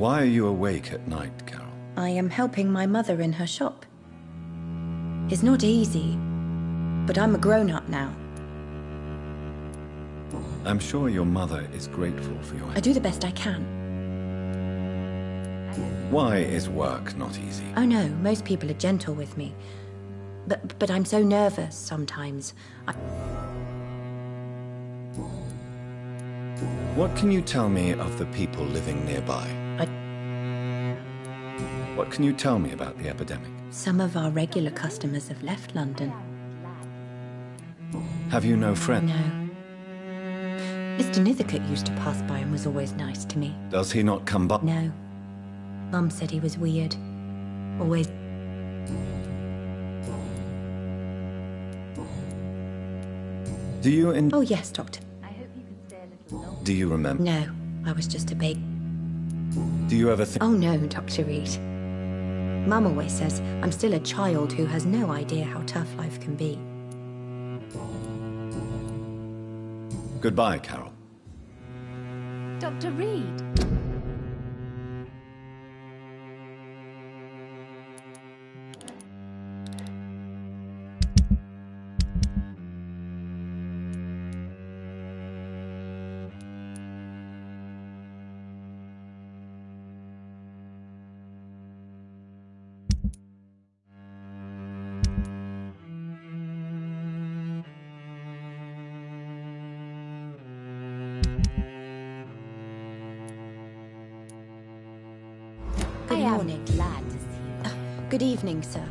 Why are you awake at night, Carol? I am helping my mother in her shop. It's not easy, but I'm a grown-up now. I'm sure your mother is grateful for your... I do the best I can. Why is work not easy? Oh no, most people are gentle with me. But I'm so nervous sometimes. What can you tell me of the people living nearby? What can you tell me about the epidemic? Some of our regular customers have left London. Have you no friends? No. Mr. Nithercote used to pass by and was always nice to me. Does he not come by? No. Mum said he was weird. Always... Do you Oh yes, Doctor. I hope you can stay a little longer. Do you remember? No, I was just a baby. Do you ever think... Oh no, Dr. Reed. Mum always says I'm still a child who has no idea how tough life can be. Goodbye, Carol. Dr. Reed. Good morning. Glad to see you. Good evening, sir.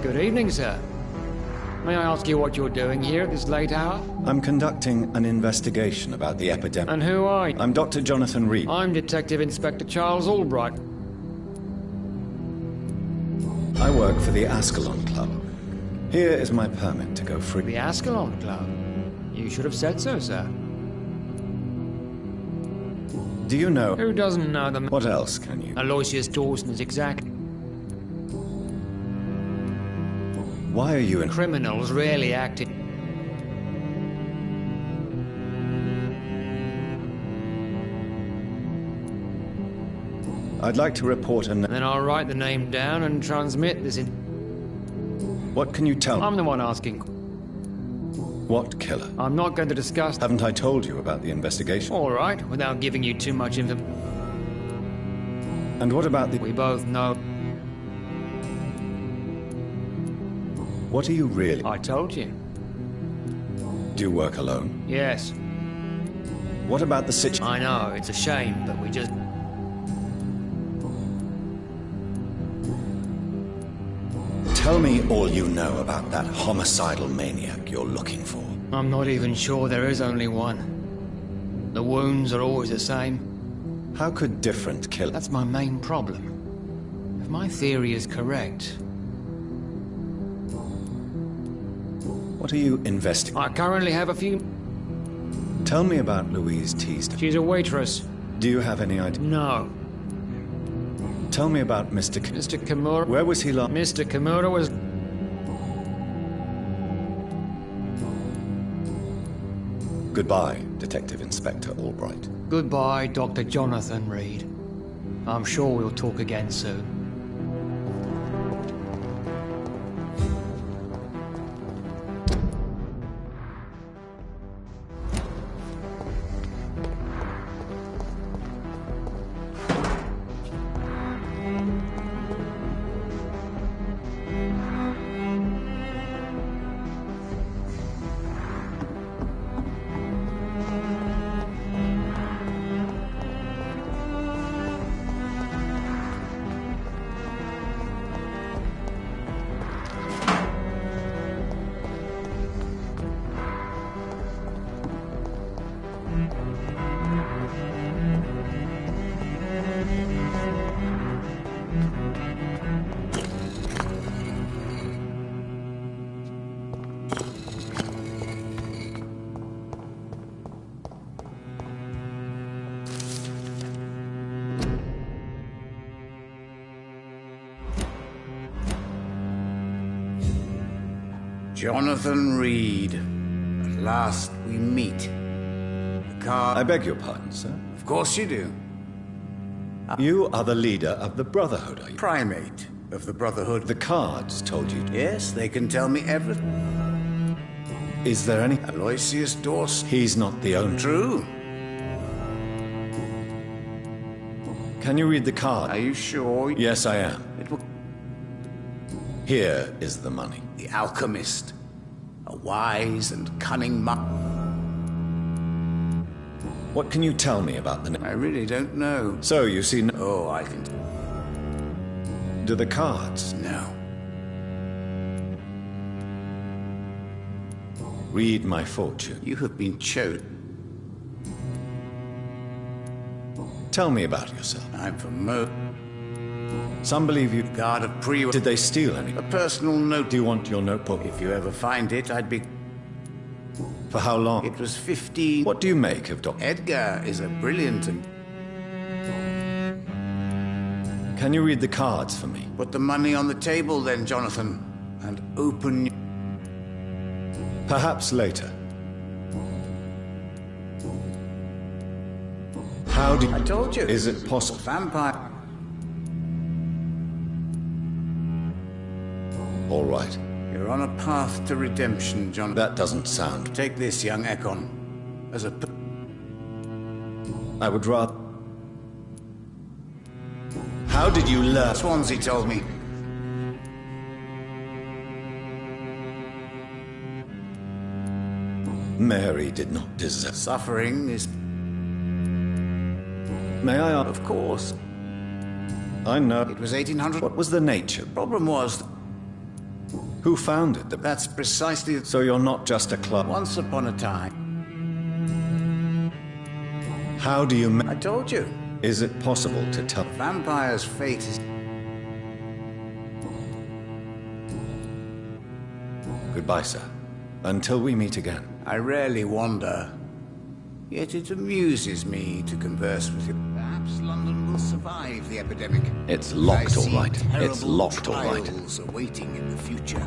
Good evening, sir. May I ask you what you're doing here at this late hour? I'm conducting an investigation about the epidemic. And who are you? I'm Dr. Jonathan Reed. I'm Detective Inspector Charles Albright. I work for the Ascalon Club. Here is my permit to go free. The Ascalon Club. You should have said so, sir. Do you know... Who doesn't know them? What else can you... Aloysius Dawson is exact. Why are you in... Criminals rarely acted. I'd like to report an... Then I'll write the name down and transmit this in... What can you tell me? I'm the one asking. What killer? I'm not going to discuss... Haven't I told you about the investigation? All right, without giving you too much info. And what about the... We both know. What are you really... I told you. Do you work alone? Yes. What about the situation? I know, it's a shame, but we just... Tell me all you know about that homicidal maniac you're looking for. I'm not even sure there is only one. The wounds are always the same. How could different kill... That's my main problem. If my theory is correct... What are you investigating? I currently have a few... Tell me about Louise Teasdale. She's a waitress. Do you have any idea? No. Tell me about Mr. Mr. Kimura... Where was he last? Mr. Kimura was... Goodbye, Detective Inspector Albright. Goodbye, Dr. Jonathan Reed. I'm sure we'll talk again soon. Jonathan Reed. At last we meet. The card... I beg your pardon, sir. Of course you do. You are the leader of the Brotherhood, are you? Primate of the Brotherhood. The cards told you to. Yes, they can tell me everything. Is there any... Aloysius Dorst. He's not the owner. True. Can you read the card? Are you sure? Yes, I am. It will... Here is the money. The alchemist. A wise and cunning What can you tell me about the... I really don't know. So, you see... Oh, I can... Do the cards? No. Read my fortune. You have been chosen. Tell me about yourself. I'm from Some believe you... Guard of Pre... Did they steal any? A personal note. Do you want your notebook? If you ever find it, I'd be... For how long? It was 15... What do you make of Dr. Edgar is a brilliant and... Can you read the cards for me? Put the money on the table then, Jonathan, and open... Perhaps later. How did... I told you. Is it possible? Vampire... All right. You're on a path to redemption, Jonathan. That doesn't sound... Take this, young Ekon, as a... I would rather... How did you learn? Swansea told me. Mary did not deserve... Suffering is... May I ask? Of course. I know. It was 1800... What was the nature? Problem was... Who founded the... That's precisely... So you're not just a club. Once upon a time... How do you... I told you. Is it possible to tell... Vampire's fate is... Goodbye, sir. Until we meet again. I rarely wander. Yet it amuses me to converse with you. Perhaps London will survive the epidemic. It's locked, I all see right. It's terrible locked, all right. trials awaiting in the future.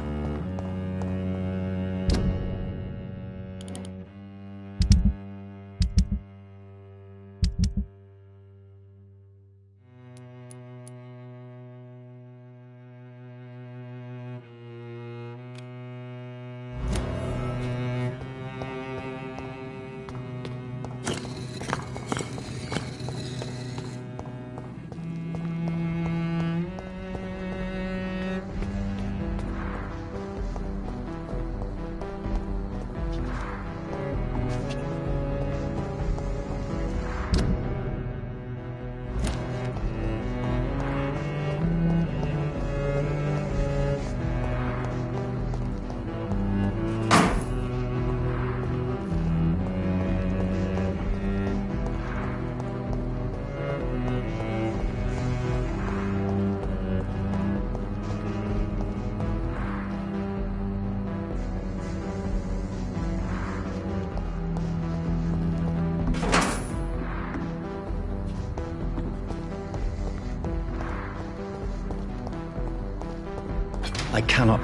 I cannot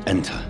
enter.